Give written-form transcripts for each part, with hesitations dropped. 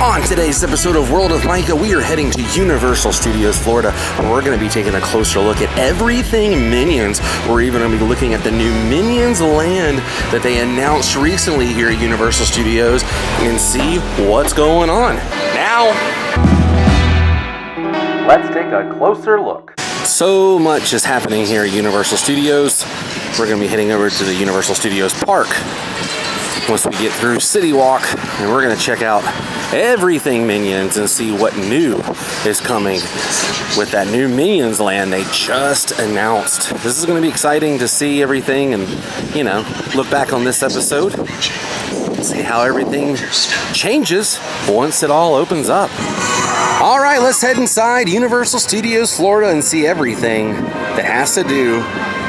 On today's episode of World of Micah, we are heading to Universal Studios, Florida, where we're going to be taking a closer look at everything Minions. We're even going to be looking at the new Minions land that they announced recently here at Universal Studios and see what's going on. Now, let's take a closer look. So much is happening here at Universal Studios. We're going to be heading over to the Universal Studios Park once we get through City Walk, and we're going to check out everything Minions and see what new is coming with that new Minions land they just announced. This is going to be exciting to see everything and, you know, look back on this episode, see how everything changes once it all opens up. All right, let's head inside Universal Studios Florida and see everything that has to do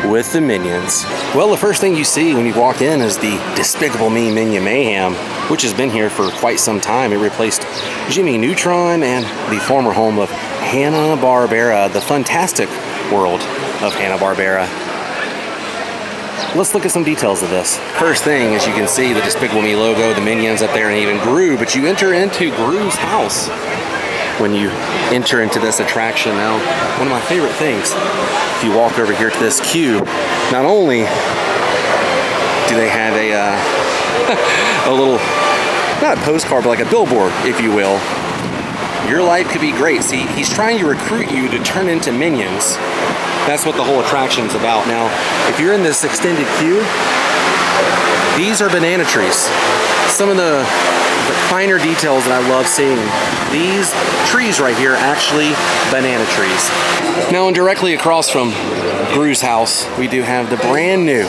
with the Minions. Well, the first thing you see when you walk in is the Despicable Me Minion Mayhem, which has been here for quite some time. It replaced Jimmy Neutron and the former home of Hanna-Barbera, the fantastic world of Hanna-Barbera. Let's look at some details of this. First thing, as you can see, the Despicable Me logo, the Minions up there, and even Gru, but you enter into Gru's house when you enter into this attraction. Now, one of my favorite things, if you walk over here to this queue, not only do they have a little, not a postcard, but like a billboard, if you will. Your life could be great. See, he's trying to recruit you to turn into Minions. That's what the whole attraction's about. Now, if you're in this extended queue, these are banana trees. Some of the finer details that I love seeing. These trees right here, actually banana trees. Now, and directly across from Gru's house, we do have the brand new,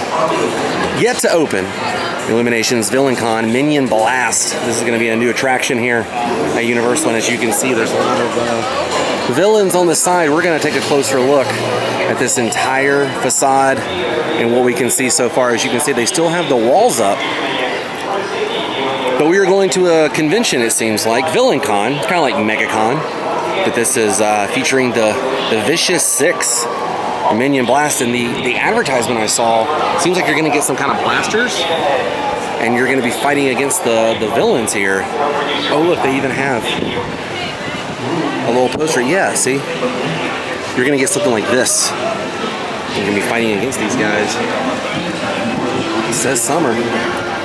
yet to open, Illuminations VillainCon Minion Blast. This is going to be a new attraction here at Universal, and as you can see, there's a lot of villains on the side. We're going to take a closer look at this entire facade and what we can see so far. As you can see, they still have the walls up. But we are going to a convention, it seems like, VillainCon, kind of like MegaCon. But this is featuring the Vicious Six, Minion Blast. And the advertisement I saw, seems like you're going to get some kind of blasters. And you're going to be fighting against the villains here. Oh, look, they even have a little poster. Yeah, see? You're going to get something like this. You're going to be fighting against these guys. It says summer.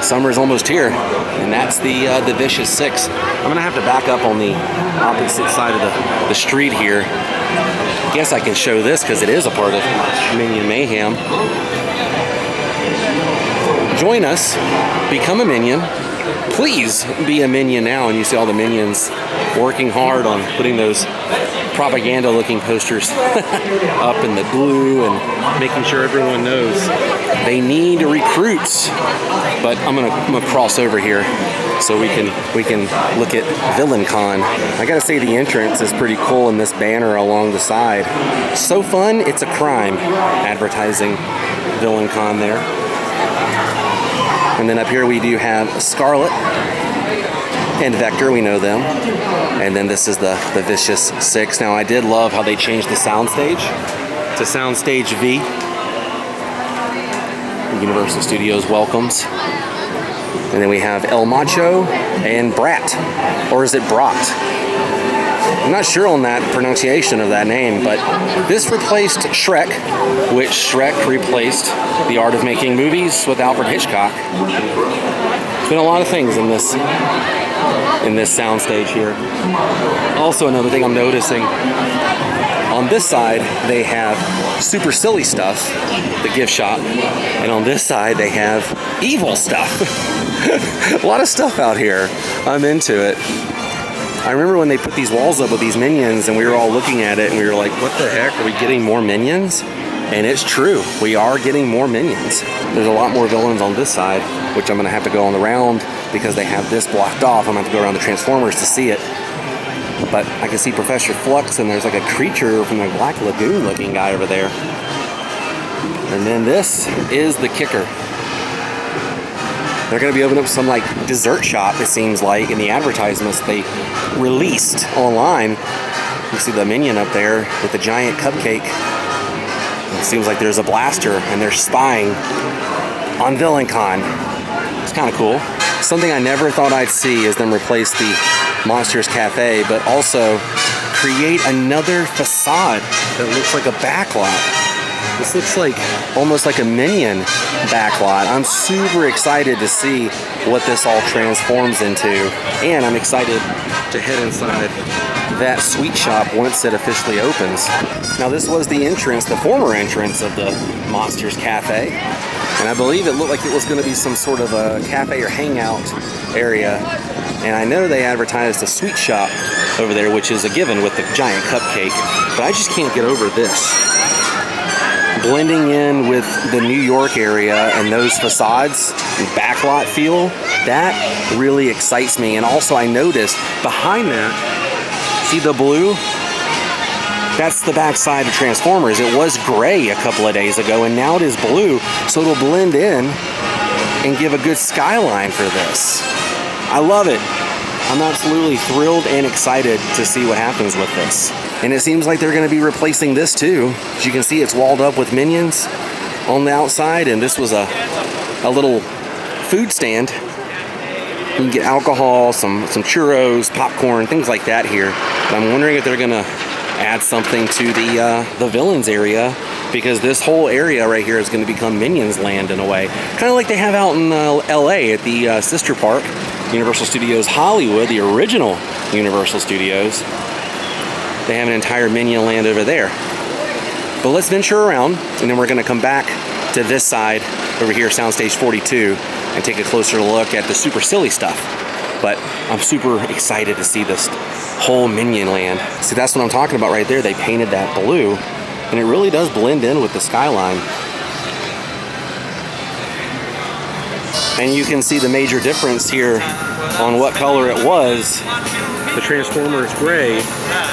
Summer's almost here, and that's the Vicious Six. I'm gonna have to back up on the opposite side of the street here. I guess I can show this because it is a part of Minion Mayhem. Join us, become a Minion. Please be a Minion now, and you see all the Minions working hard on putting those propaganda-looking posters up in the blue and making sure everyone knows they need recruits. But I'm gonna cross over here so we can look at VillainCon. I gotta say the entrance is pretty cool in this banner along the side. So fun, it's a crime advertising VillainCon there. And then up here we do have Scarlet and Vector, we know them. And then this is the Vicious Six. Now, I did love how they changed the soundstage to Soundstage V. Universal Studios welcomes. And then we have El Macho and Brat. Or is it Brat? I'm not sure on that pronunciation of that name, but this replaced Shrek, which Shrek replaced The Art of Making Movies with Alfred Hitchcock. There's been a lot of things in this soundstage here. Also, another thing I'm noticing, on this side they have super silly stuff, the gift shop, and on this side they have evil stuff. A lot of stuff out here. I'm into it. I remember when they put these walls up with these Minions and we were all looking at it and we were like, what the heck, are we getting more Minions? And it's true, we are getting more Minions. There's a lot more villains on this side, which I'm gonna have to go on the round because they have this blocked off. I'm gonna have to go around the Transformers to see it. But I can see Professor Flux, and there's like a creature from the Black Lagoon looking guy over there. And then this is the kicker. They're gonna be opening up some like dessert shop, it seems like, in the advertisements they released online. You see the Minion up there with the giant cupcake. It seems like there's a blaster and they're spying on VillainCon. It's kind of cool. Something I never thought I'd see is them replace the Monsters Cafe, but also create another facade that looks like a backlot. This looks like almost like a Minion backlot. I'm super excited to see what this all transforms into, and I'm excited to head inside that sweet shop once it officially opens. Now this was the entrance, the former entrance of the Monsters Cafe, and I believe it looked like it was going to be some sort of a cafe or hangout area. And I know they advertised a sweet shop over there, which is a given with the giant cupcake, but I just can't get over this. Blending in with the New York area and those facades, backlot feel, that really excites me. And also I noticed behind that, see the blue? That's the backside of Transformers. It was gray a couple of days ago, and now it is blue, so it'll blend in and give a good skyline for this. I love it. I'm absolutely thrilled and excited to see what happens with this. And it seems like they're going to be replacing this too. As you can see, it's walled up with Minions on the outside, and this was a little food stand. You can get alcohol, some churros, popcorn, things like that here. But I'm wondering if they're going to add something to the villains area, because this whole area right here is going to become Minions land in a way. Kind of like they have out in LA at the sister park, Universal Studios Hollywood, the original Universal Studios. They have an entire Minion land over there. But let's venture around, and then we're going to come back to this side over here, Soundstage 42, and take a closer look at the super silly stuff. But I'm super excited to see this whole Minion land. See, that's what I'm talking about right there. They painted that blue, and it really does blend in with the skyline. And you can see the major difference here on what color it was. The Transformers gray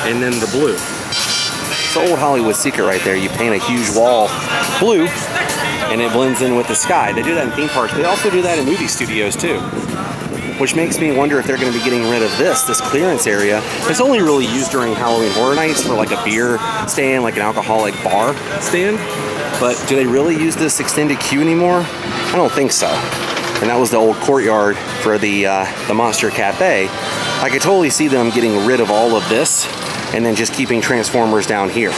and then the blue. It's the old Hollywood secret right there. You paint a huge wall blue and it blends in with the sky. They do that in theme parks. They also do that in movie studios too. Which makes me wonder if they're going to be getting rid of this clearance area. It's only really used during Halloween Horror Nights for like a beer stand, like an alcoholic bar stand. But do they really use this extended queue anymore? I don't think so. And that was the old courtyard for the Monster Cafe. I could totally see them getting rid of all of this and then just keeping Transformers down here.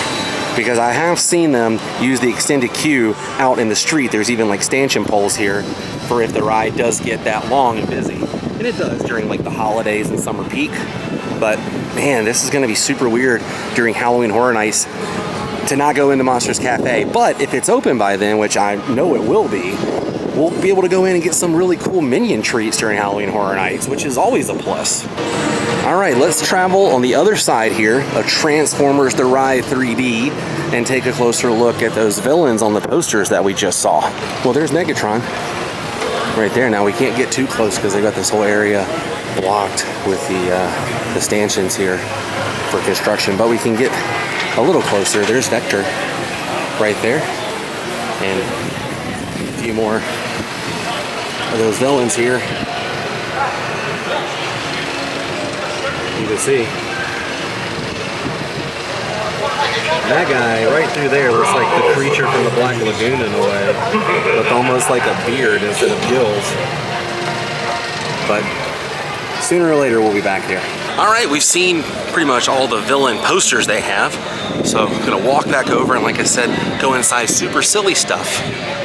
Because I have seen them use the extended queue out in the street. There's even like stanchion poles here for if the ride does get that long and busy. And it does during like the holidays and summer peak. But man, this is gonna be super weird during Halloween Horror Nights to not go into Monsters Cafe. But if it's open by then, which I know it will be, we'll be able to go in and get some really cool Minion treats during Halloween Horror Nights, which is always a plus. All right, let's travel on the other side here of Transformers The Ride 3D and take a closer look at those villains on the posters that we just saw. Well, there's Megatron right there. Now we can't get too close because they got this whole area blocked with the stanchions here for construction, but we can get a little closer. There's Vector right there, and a few more of those villains here. You can see that guy right through there looks like the creature from the Black Lagoon in a way, with almost like a beard instead of gills. But sooner or later we'll be back here. All right, we've seen pretty much all the villain posters they have. So I'm gonna walk back over and, like I said, go inside Super Silly Stuff,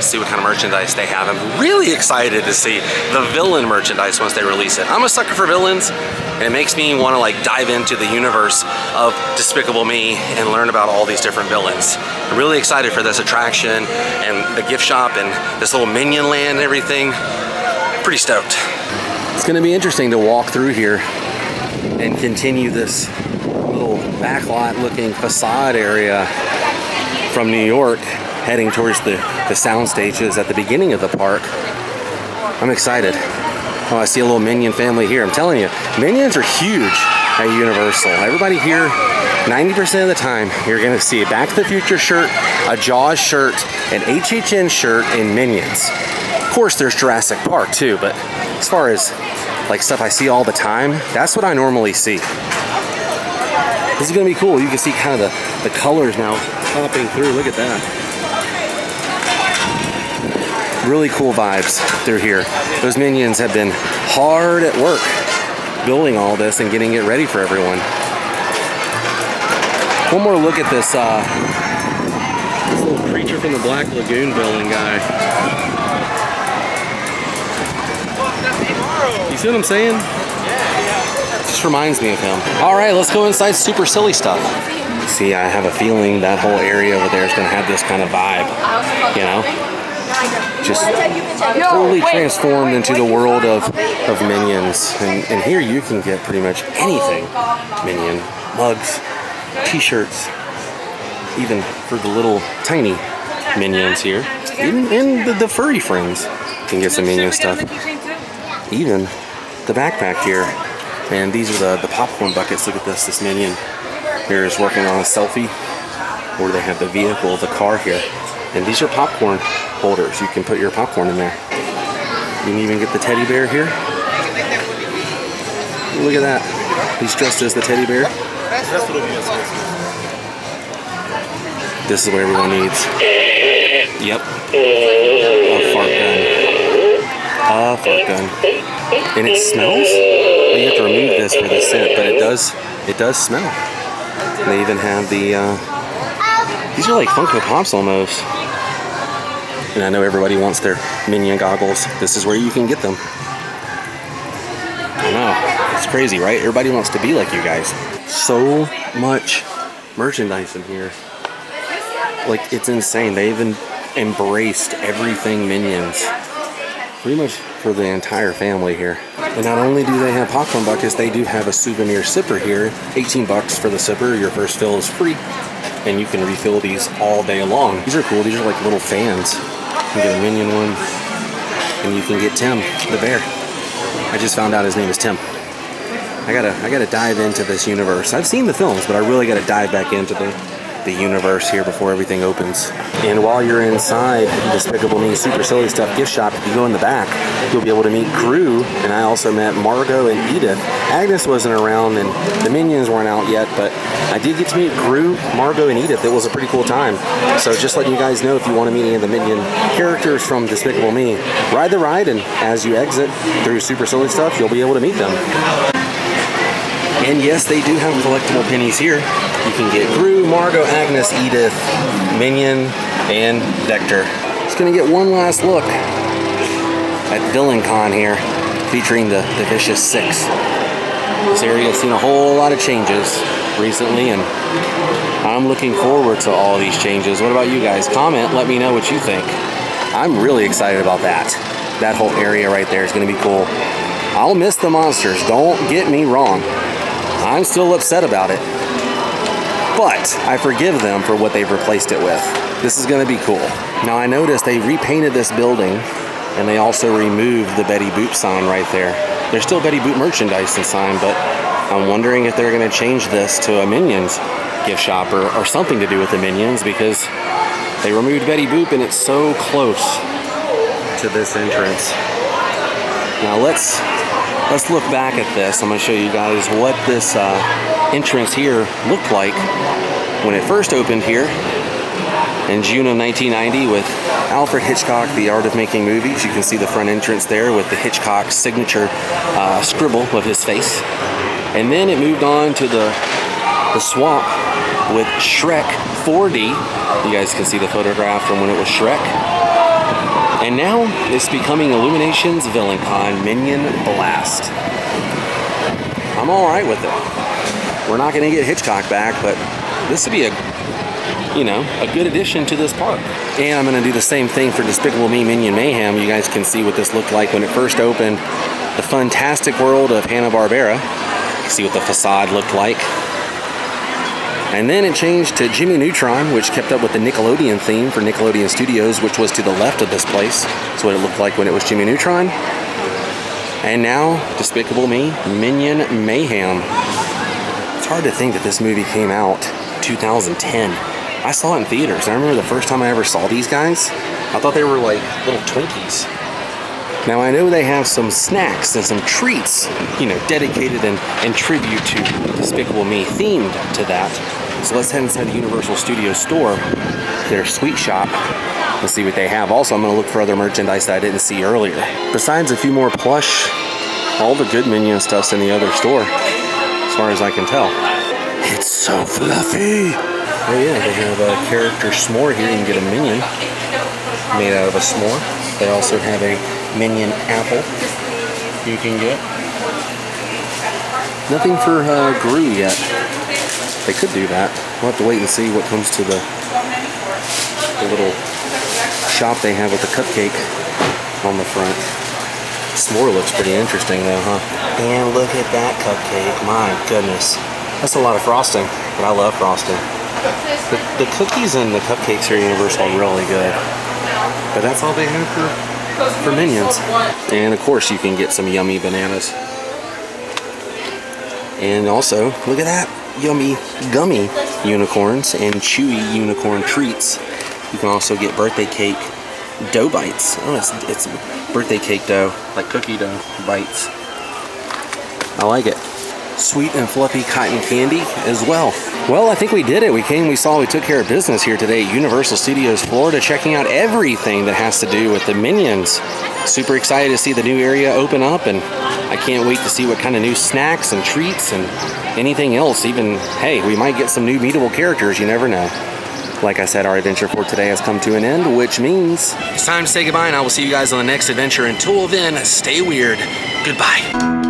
see what kind of merchandise they have. I'm really excited to see the villain merchandise once they release it. I'm a sucker for villains, and it makes me want to like dive into the universe of Despicable Me and learn about all these different villains. I'm really excited for this attraction and the gift shop and this little Minion land and everything. Pretty stoked. It's gonna be interesting to walk through here and continue this little backlot looking facade area from New York heading towards the sound stages at the beginning of the park. I'm excited. Oh, I see a little Minion family here. I'm telling you, Minions are huge at Universal. Everybody here, 90% of the time, you're gonna see a Back to the Future shirt, a Jaws shirt, an HHN shirt, and Minions. Of course, there's Jurassic Park too, but as far as like stuff I see all the time, that's what I normally see. This is gonna be cool. You can see kind of the colors now popping through. Look at that. Really cool vibes through here. Those Minions have been hard at work building all this and getting it ready for everyone. One more look at this little creature from the Black Lagoon villain guy. You see what I'm saying? Just reminds me of him. All right, let's go inside Super Silly Stuff. See, I have a feeling that whole area over there is going to have this kind of vibe, you know? Just totally transformed into the world of Minions. And here you can get pretty much anything Minion. Mugs, t-shirts, even for the little tiny Minions here. Even the furry friends can get some Minion stuff. Even the backpack here. And these are the popcorn buckets. Look at this Minion here is working on a selfie where they have the vehicle, the car here. And these are popcorn holders. You can put your popcorn in there. You can even get the teddy bear here. Look at that. He's dressed as the teddy bear. This is what everyone needs. Yep. A fart gun. A fart gun. And it smells? Well, you have to remove this for the scent, but it does smell. And they even have the, these are like Funko Pops almost. And I know everybody wants their Minion goggles. This is where you can get them. I know, it's crazy, right? Everybody wants to be like you guys. So much merchandise in here. Like, it's insane. They even embraced everything Minions. Pretty much for the entire family here. And not only do they have popcorn buckets, they do have a souvenir sipper here. 18 bucks for the sipper. Your first fill is free. And you can refill these all day long. These are cool. These are like little fans. You can get a Minion one. And you can get Tim, the bear. I just found out his name is Tim. I gotta dive into this universe. I've seen the films, but I really gotta dive back into the universe here before everything opens. And while you're inside Despicable Me Super Silly Stuff gift shop, if you go in the back, you'll be able to meet Gru, and I also met Margot and Edith. Agnes wasn't around and the Minions weren't out yet, but I did get to meet Gru, Margot, and Edith. It was a pretty cool time. So just letting you guys know, if you want to meet any of the Minion characters from Despicable Me, ride the ride, and as you exit through Super Silly Stuff, you'll be able to meet them. And yes, they do have collectible pennies here. You can get Gru, Margot, Agnes, Edith, Minion, and Vector. Just gonna get one last look at Villain Con here, featuring the Vicious Six. This area has seen a whole lot of changes recently, and I'm looking forward to all these changes. What about you guys? Comment, let me know what you think. I'm really excited about that. That whole area right there is gonna be cool. I'll miss the monsters, don't get me wrong. I'm still upset about it, but I forgive them for what they've replaced it with. This is going to be cool. Now, I noticed they repainted this building, and they also removed the Betty Boop sign right there. There's still Betty Boop merchandise and sign, but I'm wondering if they're going to change this to a Minions gift shop or something to do with the Minions, because they removed Betty Boop, and it's so close to this entrance. Now, let's look back at this. I'm going to show you guys what this entrance here looked like when it first opened here in June of 1990 with Alfred Hitchcock, The Art of Making Movies. You can see the front entrance there with the Hitchcock signature scribble of his face. And then it moved on to the swamp with Shrek 4D. You guys can see the photograph from when it was Shrek. And now it's becoming Illumination's Villain Con Minion Blast. I'm all right with it. We're not going to get Hitchcock back, but this would be a good addition to this park. And I'm going to do the same thing for Despicable Me Minion Mayhem. You guys can see what this looked like when it first opened. The fantastic world of Hanna-Barbera. You can see what the facade looked like. And then it changed to Jimmy Neutron, which kept up with the Nickelodeon theme for Nickelodeon Studios, which was to the left of this place. That's what it looked like when it was Jimmy Neutron. And now, Despicable Me Minion Mayhem. It's hard to think that this movie came out 2010. I saw it in theaters. I remember the first time I ever saw these guys, I thought they were like little Twinkies. Now, I know they have some snacks and some treats, dedicated in tribute to Despicable Me, themed to that. So let's head inside the Universal Studios store, their sweet shop, and see what they have. Also, I'm going to look for other merchandise that I didn't see earlier. Besides a few more plush all the good Minion stuff's in the other store, as far as I can tell. It's so fluffy. Oh yeah, they have a character s'more here. You can get a Minion made out of a s'more. They also have a Minion apple you can get. Nothing for Gru yet. They could do that. We'll have to wait and see what comes to the little shop they have with the cupcake on the front. S'more looks pretty interesting though, huh? And look at that cupcake. My goodness. That's a lot of frosting, but I love frosting. The cookies and the cupcakes here at Universal are really good. But that's all they have for Minions. And of course you can get some yummy bananas. And also, look at that. Yummy gummy unicorns and chewy unicorn treats. You can also get birthday cake dough bites. Oh, it's birthday cake dough, like cookie dough bites. I like it. Sweet and fluffy cotton candy as well. Well, I think we did it. We came, we saw, we took care of business here today at Universal Studios Florida, checking out everything that has to do with the Minions. Super excited to see the new area open up, and I can't wait to see what kind of new snacks and treats and anything else. Even, hey, we might get some new meetable characters, you never know. Like I said, our adventure for today has come to an end, which means it's time to say goodbye, and I will see you guys on the next adventure. Until then, stay weird. Goodbye.